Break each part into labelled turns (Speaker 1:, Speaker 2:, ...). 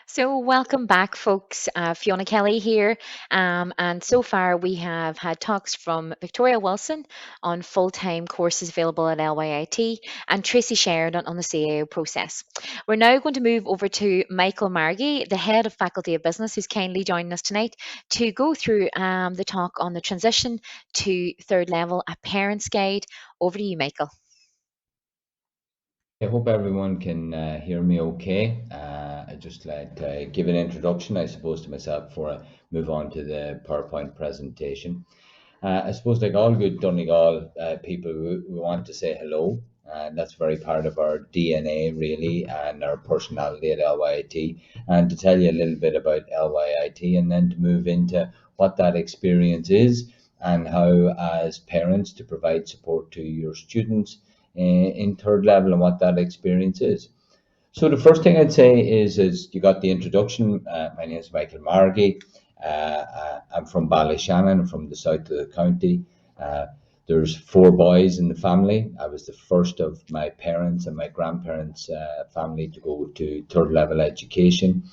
Speaker 1: So, welcome back, folks. Fiona Kelly here. And so far, we have had talks from Victoria Wilson on full time courses available at LYIT and Tracy Sheridan on the CAO process. We're now going to move over to Michael Margey, the head of Faculty of Business, who's kindly joining us tonight to go through the talk on the transition to third level, a parent's guide. Over to you, Michael.
Speaker 2: I hope everyone can hear me okay. I'd just like to give an introduction, I suppose, to myself before I move on to the PowerPoint presentation. I suppose, like all good Donegal people, we want to say hello. And that's very part of our DNA, really, and our personality at LYIT. And to tell you a little bit about LYIT and then to move into what that experience is and how, as parents, to provide support to your students in third level and what that experience is. So the first thing I'd say is you got the introduction. My name is Michael Margey. I'm from Ballyshannon, from the south of the county. Uh, there's four boys in the family. I was the first of my parents and my grandparents' family to go to third level education.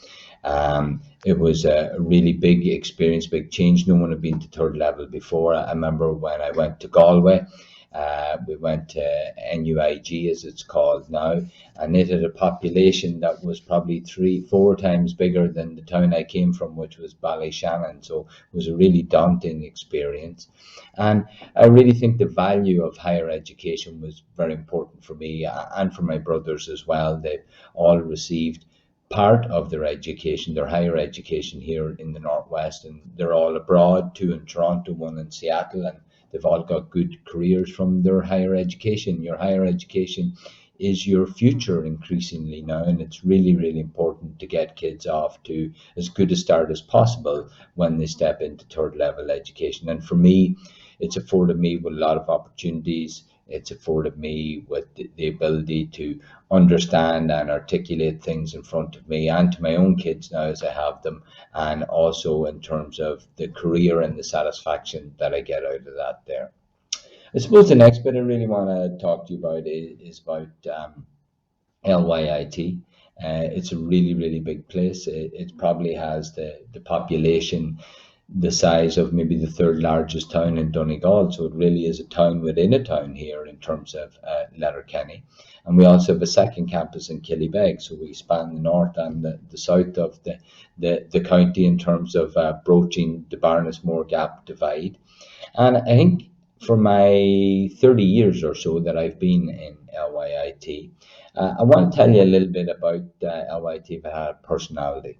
Speaker 2: It was a really big experience, big change. No one had been to third level before. I remember when I went to Galway. We went to NUIG, as it's called now, and it had a population that was probably 3, 4 times bigger than the town I came from, which was Ballyshannon. So it was a really daunting experience. And I really think the value of higher education was very important for me and for my brothers as well. They all received part of their education, their higher education here in the Northwest, and they're all abroad, two in Toronto, one in Seattle, and they've all got good careers from their higher education. Your higher education is your future increasingly now, and it's really, really important to get kids off to as good a start as possible when they step into third level education. And for me, it's afforded me with a lot of opportunities. It's afforded me with the ability to understand and articulate things in front of me and to my own kids now as I have them, and also in terms of the career and the satisfaction that I get out of that there. I suppose the next bit I really want to talk to you about is about LYIT. It's a really, really big place. It probably has the population the size of maybe the third largest town in Donegal. So it really is a town within a town here in terms of Letterkenny. And we also have a second campus in Killybeg. So we span the north and the south of the county in terms of broaching the Barnesmore Gap divide. And I think for my 30 years or so that I've been in LYIT, I want to tell you a little bit about LYIT if I had personality.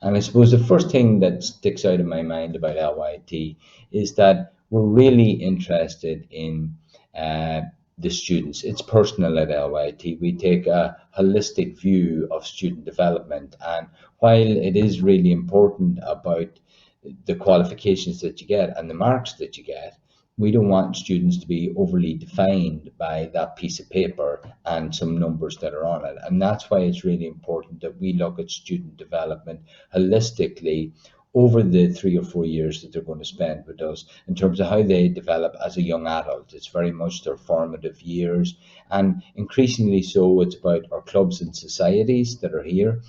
Speaker 2: And I suppose the first thing that sticks out in my mind about LYT is that we're really interested in the students. It's personal at LYT. We take a holistic view of student development. And while it is really important about the qualifications that you get and the marks that you get, we don't want students to be overly defined by that piece of paper and some numbers that are on it. And that's why it's really important that we look at student development holistically over the 3 or 4 years that they're going to spend with us in terms of how they develop as a young adult. It's very much their formative years, and increasingly so it's about our clubs and societies that are here.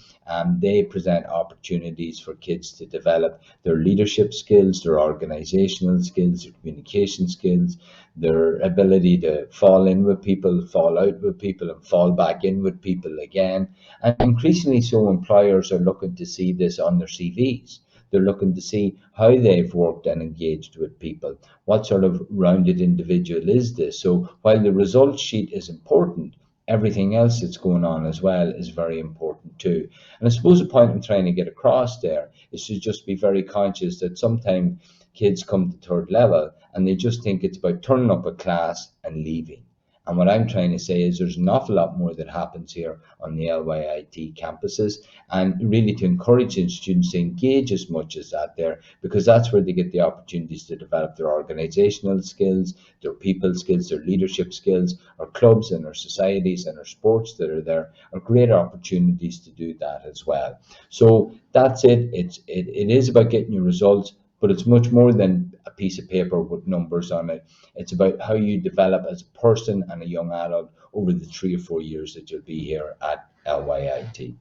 Speaker 2: They present opportunities for kids to develop their leadership skills, their organizational skills, their communication skills, their ability to fall in with people, fall out with people, and fall back in with people again. And increasingly so, employers are looking to see this on their CVs. They're looking to see how they've worked and engaged with people. What sort of rounded individual is this? So while the result sheet is important, everything else that's going on as well is very important too. And I suppose the point I'm trying to get across there is to just be very conscious that sometimes kids come to third level and they just think it's about turning up a class and leaving. And what I'm trying to say is there's an awful lot more that happens here on the LYIT campuses, and really to encourage students to engage as much as that there, because that's where they get the opportunities to develop their organizational skills, their people skills, their leadership skills. Our clubs and our societies and our sports that are there are great opportunities to do that as well. So that's it. It is about getting your results, but it's much more than a piece of paper with numbers on it. It's about how you develop as a person and a young adult over the 3 or 4 years that you'll be here at LYIT.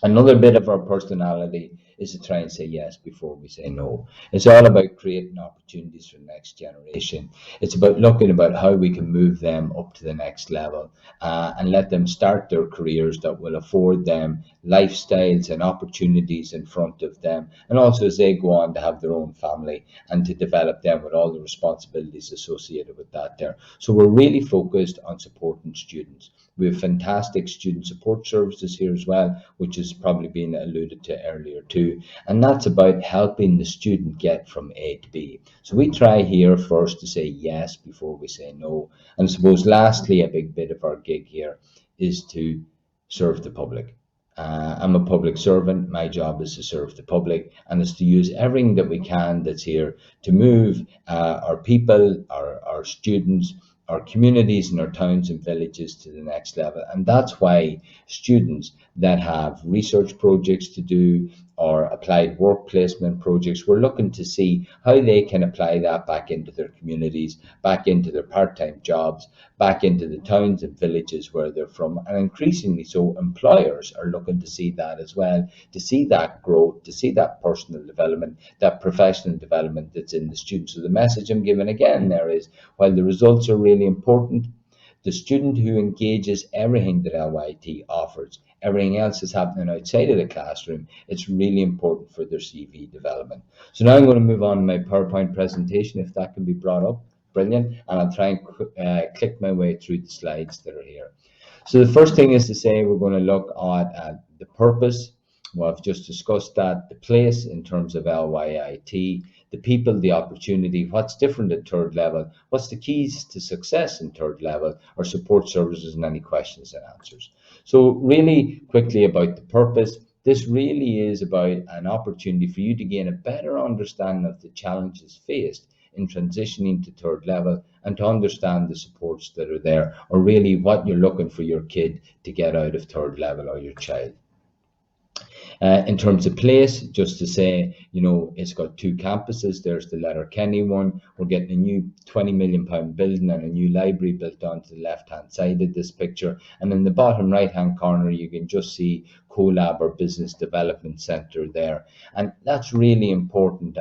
Speaker 2: Another bit of our personality is to try and say yes before we say no. It's all about creating opportunities for the next generation. It's about looking about how we can move them up to the next level, and let them start their careers that will afford them lifestyles and opportunities in front of them. And also as they go on to have their own family and to develop them with all the responsibilities associated with that there. So we're really focused on supporting students. We have fantastic student support services here as well, which has probably been alluded to earlier too. And that's about helping the student get from A to B. So we try here first to say yes before we say no. And I suppose lastly, a big bit of our gig here is to serve the public. I'm a public servant. My job is to serve the public, and it's to use everything that we can that's here to move our people, our students, our communities and our towns and villages to the next level. And that's why students that have research projects to do or applied work placement projects, we're looking to see how they can apply that back into their communities, back into their part-time jobs, back into the towns and villages where they're from. And increasingly so, employers are looking to see that as well, to see that growth, to see that personal development, that professional development that's in the students. So the message I'm giving again there is, while the results are really important, the student who engages everything that LYT offers, everything else is happening outside of the classroom, it's really important for their CV development. So now I'm going to move on to my PowerPoint presentation, if that can be brought up. Brilliant. And I'll try and click my way through the slides that are here. So the first thing is to say we're going to look at the purpose. Well, I've just discussed that, the place in terms of LYIT, the people, the opportunity, what's different at third level, what's the keys to success in third level, or support services, and any questions and answers. So really quickly about the purpose. This really is about an opportunity for you to gain a better understanding of the challenges faced in transitioning to third level, and to understand the supports that are there, or really what you're looking for your kid to get out of third level or your child. In terms of place, just to say, it's got two campuses. There's the Letterkenny one. We're getting a new £20 million building and a new library built onto the left-hand side of this picture. And in the bottom right-hand corner, you can just see CoLab, or Business Development Centre there. And that's really important.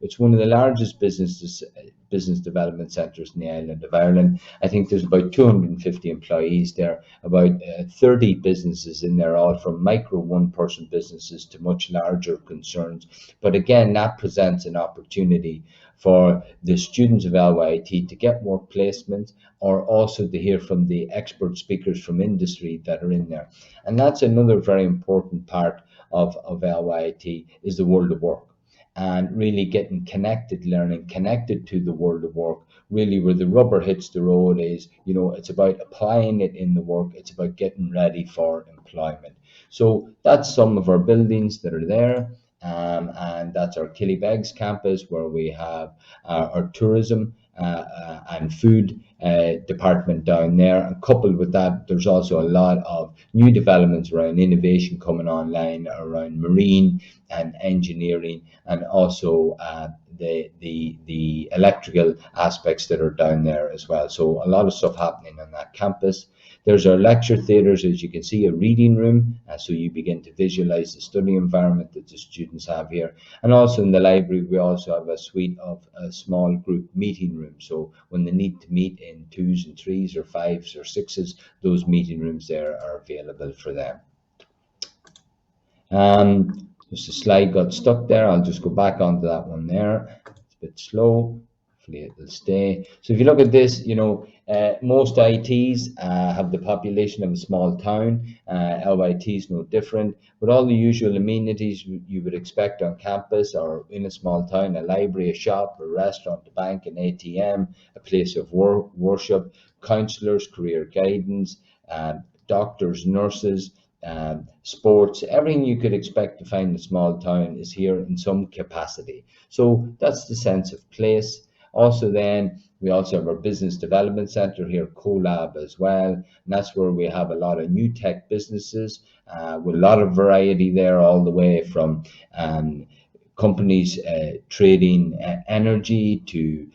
Speaker 2: It's one of the largest business development centres in the island of Ireland. I think there's about 250 employees there, about 30 businesses in there, all from micro one-person businesses to much larger concerns. But again, that presents an opportunity for the students of LYT to get work placements, or also to hear from the expert speakers from industry that are in there. And that's another very important part of LYT, is the world of work, and really getting connected, learning connected to the world of work. Really where the rubber hits the road is, it's about applying it in the work. It's about getting ready for employment. So that's some of our buildings that are there. And that's our Killybegs campus, where we have our tourism and food department down there. And coupled with that, there's also a lot of new developments around innovation coming online, around marine and engineering, and also the electrical aspects that are down there as well. So a lot of stuff happening on that campus. There's our lecture theatres, as you can see, a reading room, so you begin to visualize the study environment that the students have here. And also in the library, we also have a suite of small group meeting rooms. So when they need to meet in 2s and 3s or 5s or 6s, those meeting rooms there are available for them. Just a slide got stuck there. I'll just go back onto that one there. It's a bit slow. Hopefully it will stay. So if you look at this, most ITs have the population of a small town. LYT is no different. With all the usual amenities you would expect on campus or in a small town: a library, a shop, a restaurant, a bank, an ATM, a place of worship, counsellors, career guidance, doctors, nurses, sports, everything you could expect to find in a small town is here in some capacity. So that's the sense of place. Also then, we also have our business development centre here, CoLab as well, and that's where we have a lot of new tech businesses with a lot of variety there, all the way from companies trading energy to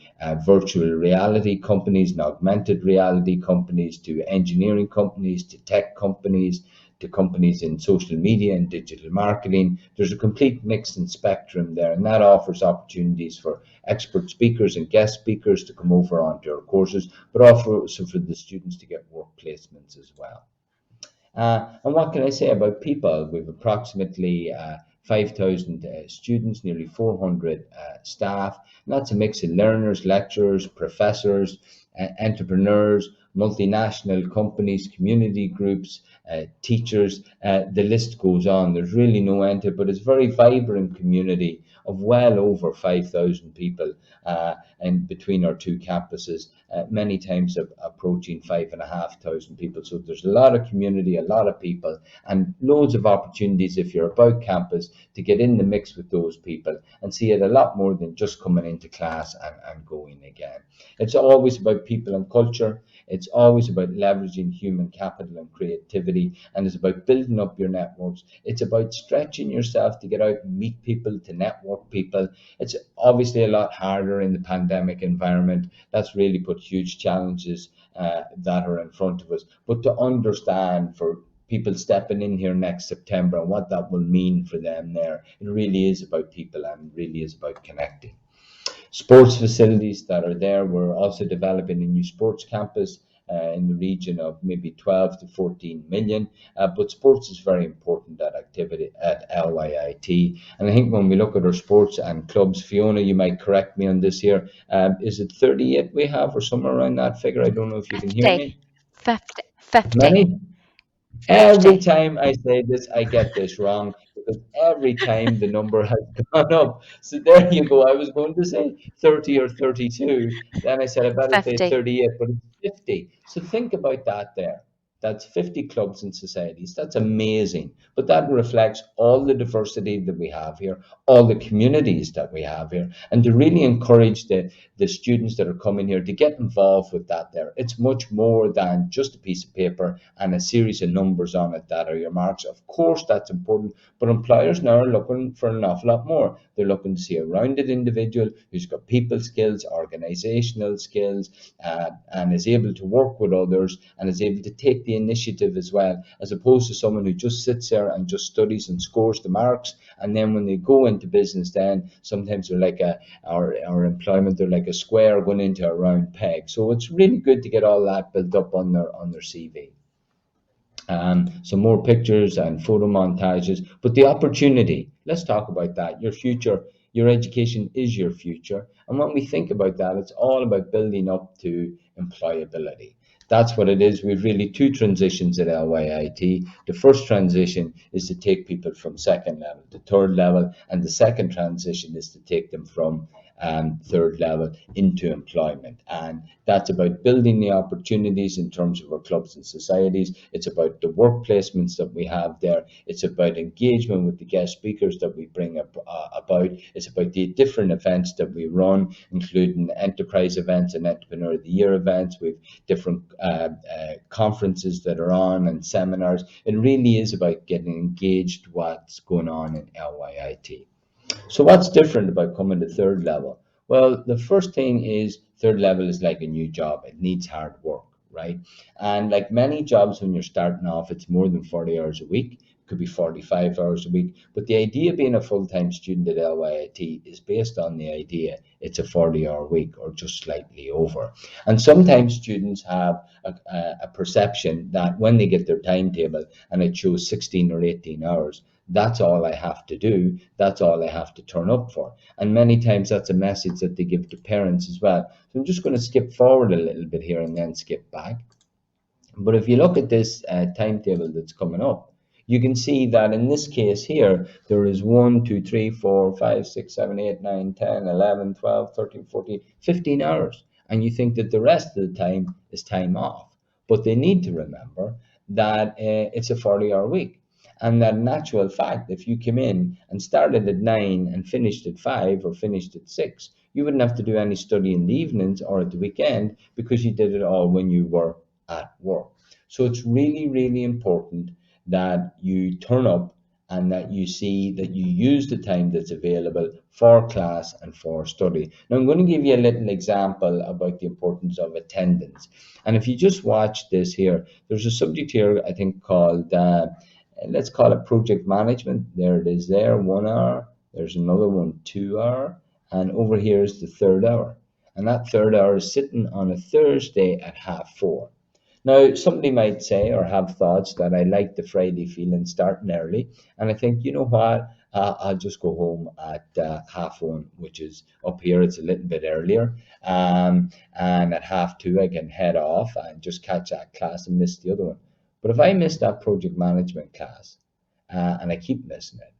Speaker 2: virtual reality companies and augmented reality companies, to engineering companies, to tech companies, to companies in social media and digital marketing. There's a complete mix and spectrum there, and that offers opportunities for expert speakers and guest speakers to come over onto our courses, but also for the students to get work placements as well. And what can I say about people? We've approximately 5,000 students, nearly 400 staff. And that's a mix of learners, lecturers, professors, entrepreneurs, multinational companies, community groups, teachers. The list goes on. There's really no end to it, but it's a very vibrant community of well over 5,000 people in between our two campuses, many times approaching 5,500 people. So there's a lot of community, a lot of people, and loads of opportunities if you're about campus to get in the mix with those people and see it a lot more than just coming into class and going again. It's always about people and culture. It's always about leveraging human capital and creativity, and it's about building up your networks. It's about stretching yourself to get out and meet people, to network people. It's obviously a lot harder in the pandemic environment. That's really put huge challenges that are in front of us. But to understand for people stepping in here next September and what that will mean for them there, it really is about people and really is about connecting. Sports facilities that are there. We're also developing a new sports campus in the region of maybe 12 to 14 million. But sports is very important, that activity at LYIT. And I think when we look at our sports and clubs, Fiona, you might correct me on this here. Is it 38 we have or somewhere around that figure? I don't know if you can hear
Speaker 1: 50,
Speaker 2: me.
Speaker 1: 50,
Speaker 2: As
Speaker 1: 50,
Speaker 2: many? Every
Speaker 1: 50.
Speaker 2: time I say this, I get this wrong because every time the number has gone up. So there you go. I was going to say 30 or 32. Then I said I better say
Speaker 1: 50.
Speaker 2: 38, but it's 50. So think about that there. That's 50 clubs and societies. That's amazing. But that reflects all the diversity that we have here, all the communities that we have here, and to really encourage the students that are coming here to get involved with that there. It's much more than just a piece of paper and a series of numbers on it that are your marks. Of course, that's important, but employers now are looking for an awful lot more. They're looking to see a rounded individual who's got people skills, organizational skills, and is able to work with others and is able to take the initiative as well, as opposed to someone who just sits there and just studies and scores the marks. And then when they go into business, then sometimes they're like our employment, they're like a square going into a round peg. So it's really good to get all that built up on their CV. Some more pictures and photo montages, but the opportunity, let's talk about that. Your future, your education is your future. And when we think about that, it's all about building up to employability. That's what it is. We've really two transitions at LYIT. The first transition is to take people from second level to third level, and the second transition is to take them from third level into employment. And that's about building the opportunities in terms of our clubs and societies. It's about the work placements that we have there. It's about engagement with the guest speakers that we bring about. It's about the different events that we run, including enterprise events and Entrepreneur of the Year events. We've different conferences that are on and seminars. It really is about getting engaged what's going on in LYIT. So what's different about coming to third level? Well, the first thing is third level is like a new job. It needs hard work, right? And like many jobs, when you're starting off, it's more than 40 hours a week. It could be 45 hours a week. But the idea of being a full-time student at LYIT is based on the idea it's a 40-hour week or just slightly over. And sometimes students have a perception that when they get their timetable and it shows 16 or 18 hours, that's all I have to do. That's all I have to turn up for. And many times that's a message that they give to parents as well. So I'm just going to skip forward a little bit here and then skip back. But if you look at this timetable that's coming up, you can see that in this case here, there is 1, 2, 3, 4, 5, 6, 7, 8, 9, 10, 11, 12, 13, 14, 15 hours. And you think that the rest of the time is time off. But they need to remember that it's a 40-hour week. And that in actual fact, if you came in and started at 9 and finished at 5 or finished at 6, you wouldn't have to do any study in the evenings or at the weekend because you did it all when you were at work. So it's really, really important that you turn up and that you see that you use the time that's available for class and for study. Now, I'm going to give you a little example about the importance of attendance. And if you just watch this here, there's a subject here, I think, called, let's call it project management. There it is there, 1 hour. There's another one, 2 hour. And over here is the third hour. And that third hour is sitting on a Thursday at 4:30. Now, somebody might say or have thoughts that I like the Friday feeling starting early, and I think, you know what, I'll just go home at 1:30, which is up here, it's a little bit earlier, and at 2:30 I can head off and just catch that class and miss the other one. But if I miss that project management class, and I keep missing it,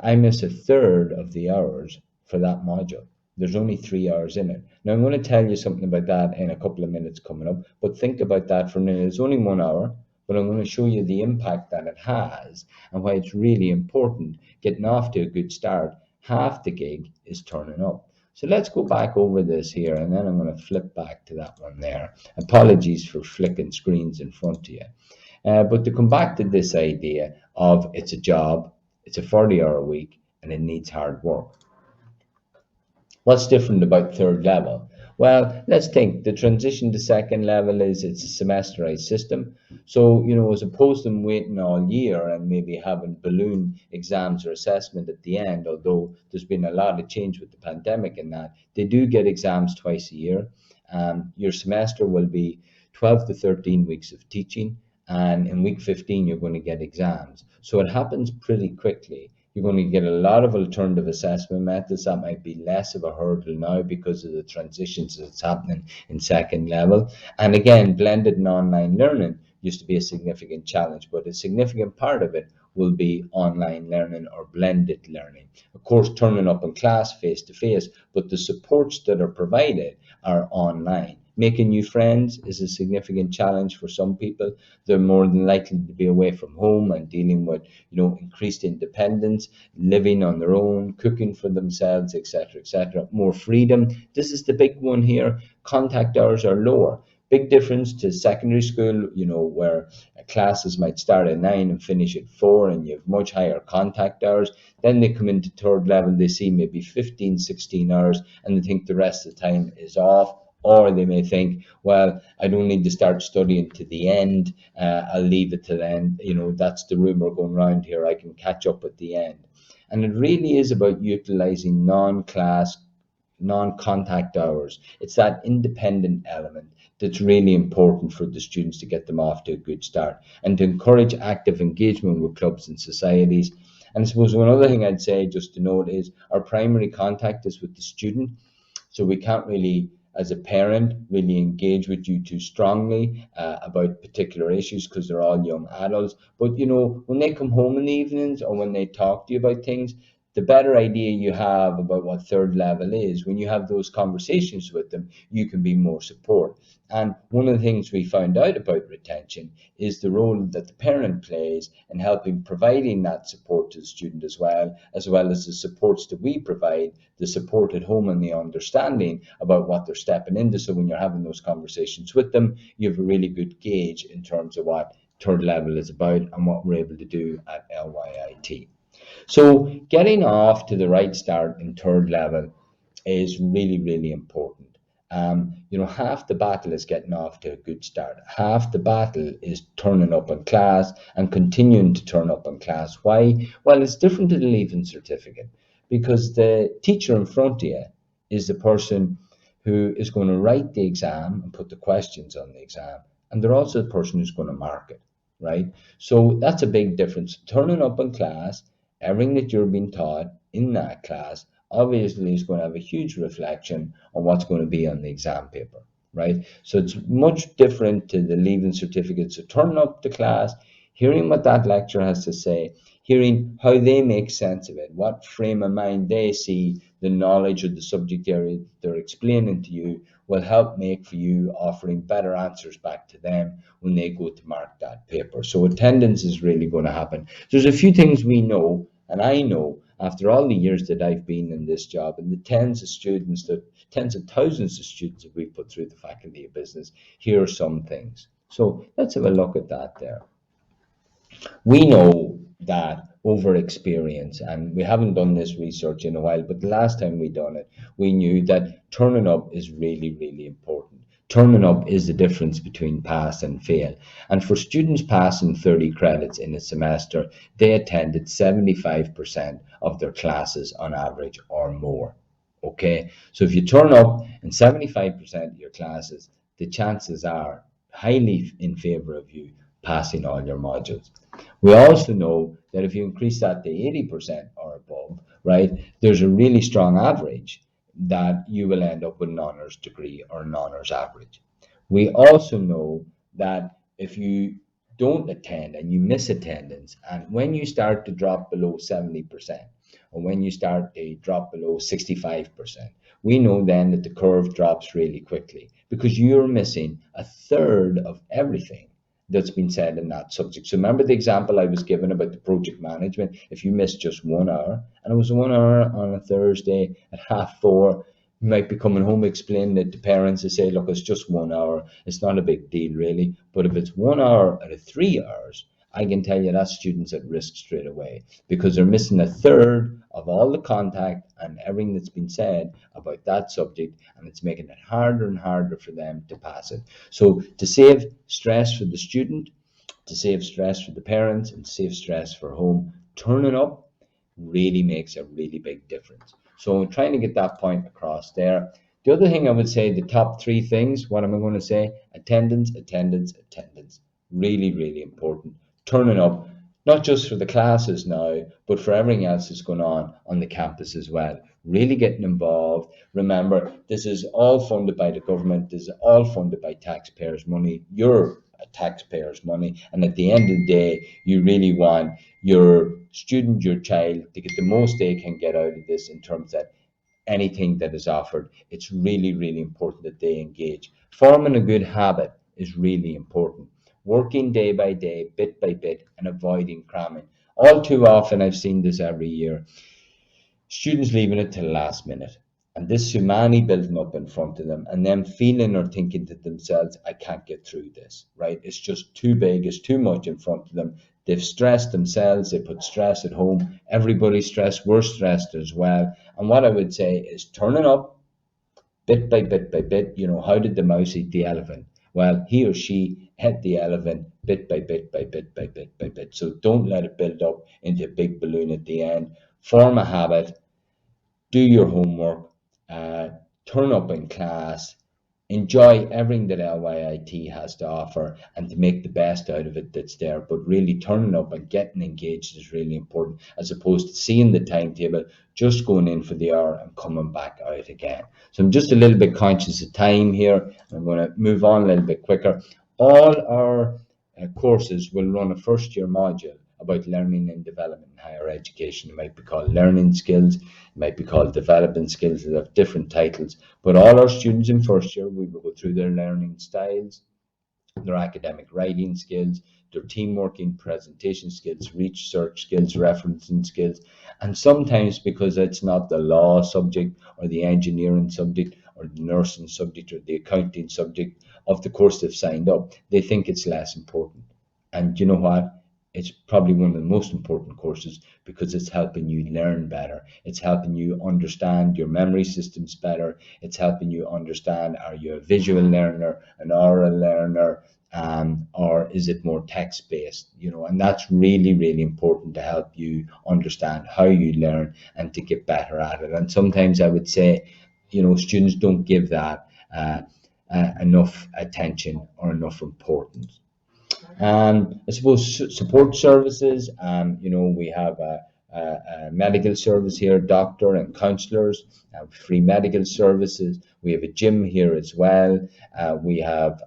Speaker 2: I miss a third of the hours for that module. There's only 3 hours in it. Now, I'm going to tell you something about that in a couple of minutes coming up, but think about that for a minute. It's only 1 hour, but I'm going to show you the impact that it has and why it's really important getting off to a good start. Half the gig is turning up. So let's go back over this here, and then I'm going to flip back to that one there. Apologies for flicking screens in front of you. But to come back to this idea of it's a job, it's a 40-hour week, and it needs hard work. What's different about third level? Well, let's think. The transition to second level is it's a semesterized system. So, as opposed to waiting all year and maybe having balloon exams or assessment at the end, although there's been a lot of change with the pandemic and that, they do get exams twice a year. Your semester will be 12 to 13 weeks of teaching, and in week 15 you're going to get exams. So it happens pretty quickly. You're going to get a lot of alternative assessment methods. That might be less of a hurdle now because of the transitions that's happening in second level. And again, blended and online learning used to be a significant challenge, but a significant part of it will be online learning or blended learning. Of course, turning up in class face to face, but the supports that are provided are online. Making new friends is a significant challenge for some people. They're more than likely to be away from home and dealing with, increased independence, living on their own, cooking for themselves, etc., etc. More freedom. This is the big one here. Contact hours are lower. Big difference to secondary school, where classes might start at 9 and finish at 4, and you have much higher contact hours. Then they come into third level, they see maybe 15, 16 hours, and they think the rest of the time is off. Or they may think, well, I don't need to start studying to the end. I'll leave it to the end. That's the rumor going around here. I can catch up at the end. And it really is about utilizing non-class, non-contact hours. It's that independent element that's really important for the students to get them off to a good start and to encourage active engagement with clubs and societies. And I suppose one other thing I'd say just to note is our primary contact is with the student. So we can't really, as a parent, really engage with you too strongly about particular issues because they're all young adults. But, when they come home in the evenings or when they talk to you about things, the better idea you have about what third level is, when you have those conversations with them, you can be more support. And one of the things we found out about retention is the role that the parent plays in helping providing that support to the student as well as the supports that we provide, the support at home and the understanding about what they're stepping into. So when you're having those conversations with them, you have a really good gauge in terms of what third level is about and what we're able to do at LYIT. So getting off to the right start in third level is really, really important. Half the battle is getting off to a good start. Half the battle is turning up in class and continuing to turn up in class. Why? Well, it's different to the leaving certificate because the teacher in front of you is the person who is going to write the exam and put the questions on the exam. And they're also the person who's going to mark it, right? So that's a big difference. Turning up in class, everything that you're being taught in that class obviously is going to have a huge reflection on what's going to be on the exam paper, right? So it's much different to the leaving certificate. So turning up to class, hearing what that lecturer has to say, hearing how they make sense of it, what frame of mind they see the knowledge of the subject area they're explaining to you will help make for you offering better answers back to them when they go to mark that paper. So attendance is really going to happen. There's a few things we know, and I know after all the years that I've been in this job and the tens of thousands of students that we've put through the Faculty of Business, here are some things. So let's have a look at that there. We know that over experience. And we haven't done this research in a while, but the last time we done it, we knew that turning up is really, really important. Turning up is the difference between pass and fail. And for students passing 30 credits in a semester, they attended 75% of their classes on average or more. Okay, so if you turn up in 75% of your classes, the chances are highly in favor of you passing all your modules. We also know that if you increase that to 80% or above, right, there's a really strong average that you will end up with an honours degree or an honours average. We also know that if you don't attend and you miss attendance, and when you start to drop below 70%, or when you start to drop below 65%, we know then that the curve drops really quickly because you're missing a third of everything that's been said in that subject. So remember the example I was given about the project management. If you missed just 1 hour, and it was 1 hour on a Thursday at 4:30, you might be coming home explaining it to parents and say, look, it's just 1 hour. It's not a big deal, really. But if it's 1 hour out of 3 hours, I can tell you that student's at risk straight away because they're missing a third of all the contact and everything that's been said about that subject, and it's making it harder and harder for them to pass it. So to save stress for the student, to save stress for the parents, and save stress for home, turning up really makes a really big difference. So trying to get that point across there. The other thing I would say, the top three things, what am I going to say? Attendance, attendance, attendance. Really, really important. Turning up, not just for the classes now, but for everything else that's going on the campus as well. Really getting involved. Remember, this is all funded by the government. This is all funded by taxpayers' money. Your taxpayers' money. And at the end of the day, you really want your student, your child, to get the most they can get out of this in terms that anything that is offered, it's really, really important that they engage. Forming a good habit is really important. Working day by day, bit by bit, and avoiding cramming. All too often, I've seen this every year. Students leaving it till the last minute. And this tsunami building up in front of them, and them feeling or thinking to themselves, I can't get through this, right? It's just too big, it's too much in front of them. They've stressed themselves, they put stress at home. Everybody's stressed, we're stressed as well. And what I would say is turning up bit by bit by bit. You know, how did the mouse eat the elephant? Well, he or she ate the elephant bit by bit by bit by bit by bit. So don't let it build up into a big balloon at the end. Form a habit, do your homework, uh, turn up in class, enjoy everything that LYIT has to offer, and to make the best out of it that's there. But really turning up and getting engaged is really important, as opposed to seeing the timetable, just going in for the hour and coming back out again. So I'm just a little bit conscious of time here. I'm going to move on a little bit quicker. All our courses will run a first year module about learning and development in higher education. It might be called learning skills, it might be called development skills. They have different titles, but all our students in first year, we will go through their learning styles, their academic writing skills, their team working, presentation skills, research skills, referencing skills. And sometimes, because it's not the law subject or the engineering subject or the nursing subject or the accounting subject of the course they've signed up, they think it's less important. And you know what? It's probably one of the most important courses because it's helping you learn better. It's helping you understand your memory systems better. It's helping you understand, are you a visual learner, an oral learner, or is it more text-based? You know, and that's really, really important to help you understand how you learn and to get better at it. And sometimes I would say, you know, students don't give that enough attention or enough importance. I suppose support services, you know, we have a medical service here, doctor and counsellors, free medical services. We have a gym here as well. We have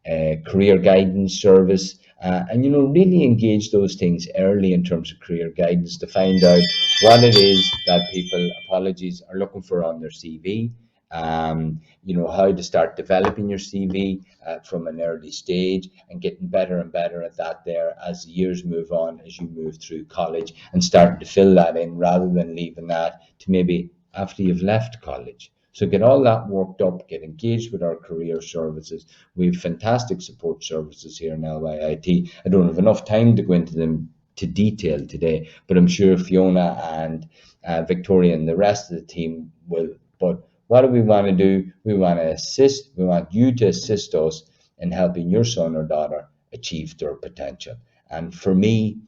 Speaker 2: a career guidance service. And, you know, really engage those things early in terms of career guidance to find out what it is that people, apologies, are looking for on their CV. You know, how to start developing your CV from an early stage and getting better and better at that there as the years move on, as you move through college, and starting to fill that in rather than leaving that to maybe after you've left college. So get all that worked up, get engaged with our career services. We have fantastic support services here in LYIT. I don't have enough time to go into them to detail today, but I'm sure Fiona and Victoria and the rest of the team will. But what do we want to do? We want to assist, we want you to assist us in helping your son or daughter achieve their potential. And for me,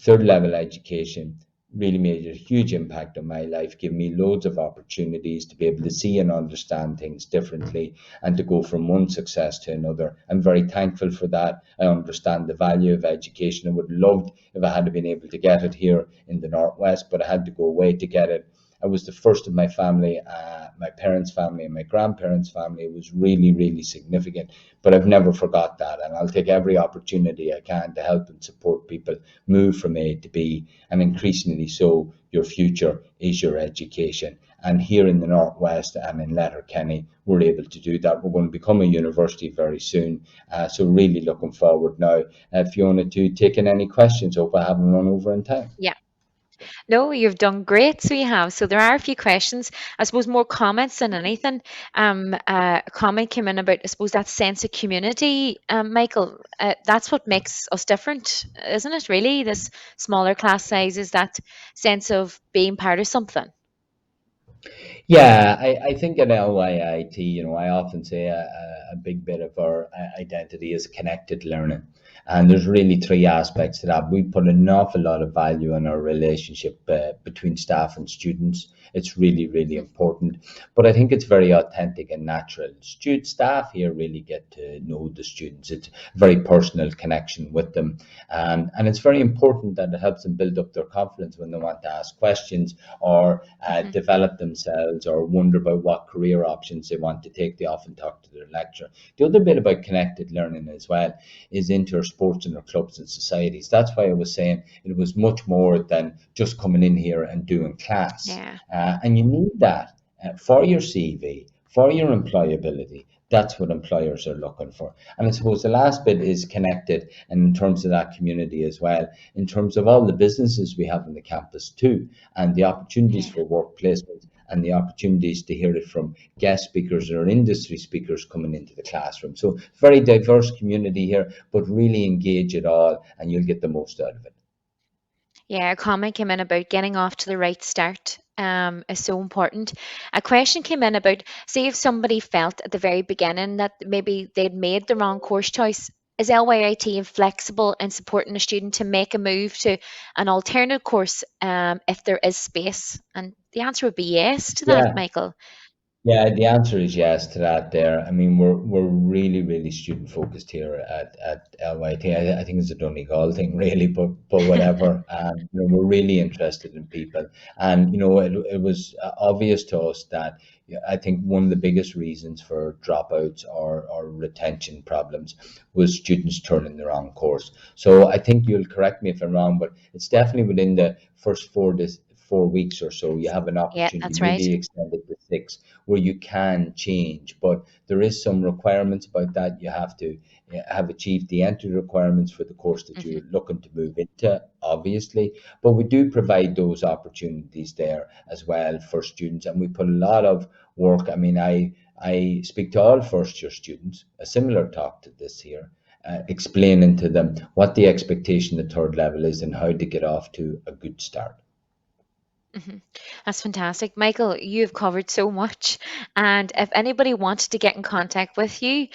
Speaker 2: third level education really made a huge impact on my life, gave me loads of opportunities to be able to see and understand things differently and to go from one success to another. I'm very thankful for that. I understand the value of education. I would have loved if I had been able to get it here in the Northwest, but I had to go away to get it. I was the first of my family, my parents' family and my grandparents' family. It was really, really significant, but I've never forgot that. And I'll take every opportunity I can to help and support people move from A to B. And increasingly so, your future is your education. And here in the Northwest and in Letterkenny, we're able to do that. We're going to become a university very soon. So really looking forward now, Fiona, to taking any questions. Hope I haven't run over in time.
Speaker 1: Yeah. No, you've done great. So you have. So there are a few questions, I suppose, more comments than anything. A comment came in about, I suppose, that sense of community. Michael, that's what makes us different, isn't it? Really, this smaller class sizes, that sense of being part of something.
Speaker 2: Yeah, I think at LYIT, I often say a big bit of our identity is connected learning. And there's really three aspects to that. We put an awful lot of value in our relationship between staff and students. It's really, really
Speaker 1: Mhm.
Speaker 2: important. But I think it's very authentic and natural. Staff here really get to know the students. It's a very personal connection with them. And it's very important that it helps them build up their confidence when they want to ask questions or
Speaker 1: Mhm.
Speaker 2: develop themselves or wonder about what career options they want to take. They often talk to their lecturer. The other bit about connected learning as well is into our sports and our clubs and societies. That's why I was saying it was much more than just coming in here and doing class.
Speaker 1: Yeah.
Speaker 2: And you need that for your CV, for your employability. That's what employers are looking for. And I suppose the last bit is connected, and in terms of that community as well, in terms of all the businesses we have on the campus too, and the opportunities
Speaker 1: Yeah.
Speaker 2: for work placement and the opportunities to hear it from guest speakers or industry speakers coming into the classroom. So very diverse community here, but really engage it all and you'll get the most out of it.
Speaker 1: Yeah, a comment came in about getting off to the right start is so important. A question came in about, say, if somebody felt at the very beginning that maybe they'd made the wrong course choice, is LYIT flexible in supporting a student to make a move to an alternative course if there is space? And the answer would be yes to that,
Speaker 2: Yeah,
Speaker 1: Michael.
Speaker 2: Yeah, the answer is yes to that there. I mean, we're really, really student focused here at LYT. I think it's a Donegal thing really, but whatever. We're really interested in people. And, it was obvious to us that yeah, I think one of the biggest reasons for dropouts or retention problems was students turning the wrong course. So I think you'll correct me if I'm wrong, but it's definitely within the first 4 weeks or so, you have an
Speaker 1: Yeah,
Speaker 2: opportunity,
Speaker 1: that's right.
Speaker 2: maybe extended to 6, where you can change, but there is some requirements about that. You have to have achieved the entry requirements for the course that
Speaker 1: Hmm.
Speaker 2: you're looking to move into, obviously. But we do provide those opportunities there as well for students, and we put a lot of work. I mean, I speak to all first year students, a similar talk to this here. Explaining to them what the expectation at third level is and how to get off to a good start.
Speaker 1: Hmm. That's fantastic. Michael, you've covered so much. And if anybody wanted to get in contact with you,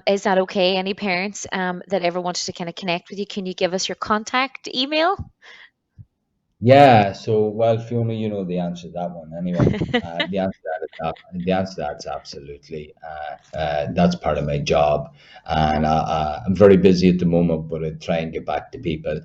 Speaker 1: is that okay? Any parents that ever wanted to kind of connect with you, can you give us your contact email?
Speaker 2: Yeah, so well, Fiona, you know the answer to that one anyway. The answer to that is absolutely. That's part of my job, and I'm very busy at the moment. But I try and get back to people,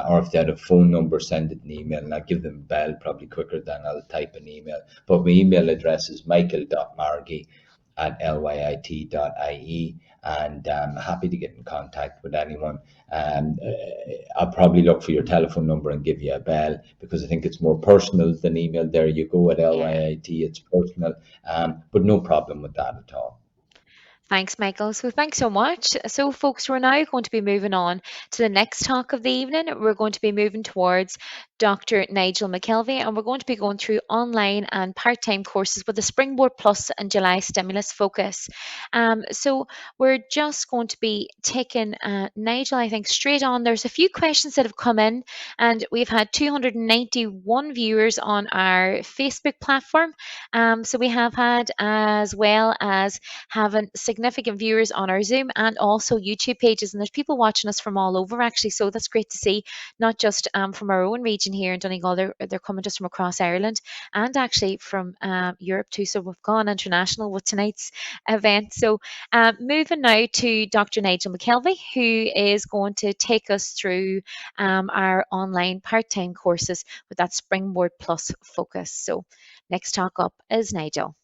Speaker 2: or if they had a phone number, send it an email, and I'll give them a bell probably quicker than I'll type an email. But my email address is michael.margey@lyit.ie, and I'm happy to get in contact with anyone. I'll probably look for your telephone number and give you a bell because I think it's more personal than email. There you go at
Speaker 1: Yeah.
Speaker 2: LYIT, it's personal, but no problem with that at all.
Speaker 1: Thanks, Michael. So, thanks so much. So, folks, we're now going to be moving on to the next talk of the evening. We're going to be moving towards Dr. Nigel McKelvey, and we're going to be going through online and part time courses with a Springboard Plus and July stimulus focus. So, we're just going to be taking Nigel, I think, straight on. There's a few questions that have come in, and we've had 291 viewers on our Facebook platform. So, we have had, as well as having significant viewers on our Zoom and also YouTube pages. And there's people watching us from all over, actually. So that's great to see, not just from our own region here in Donegal, they're coming just from across Ireland and actually from Europe too. So we've gone international with tonight's event. So moving now to Dr. Nigel McKelvey, who is going to take us through our online part time courses with that Springboard Plus focus. So next talk up is Nigel.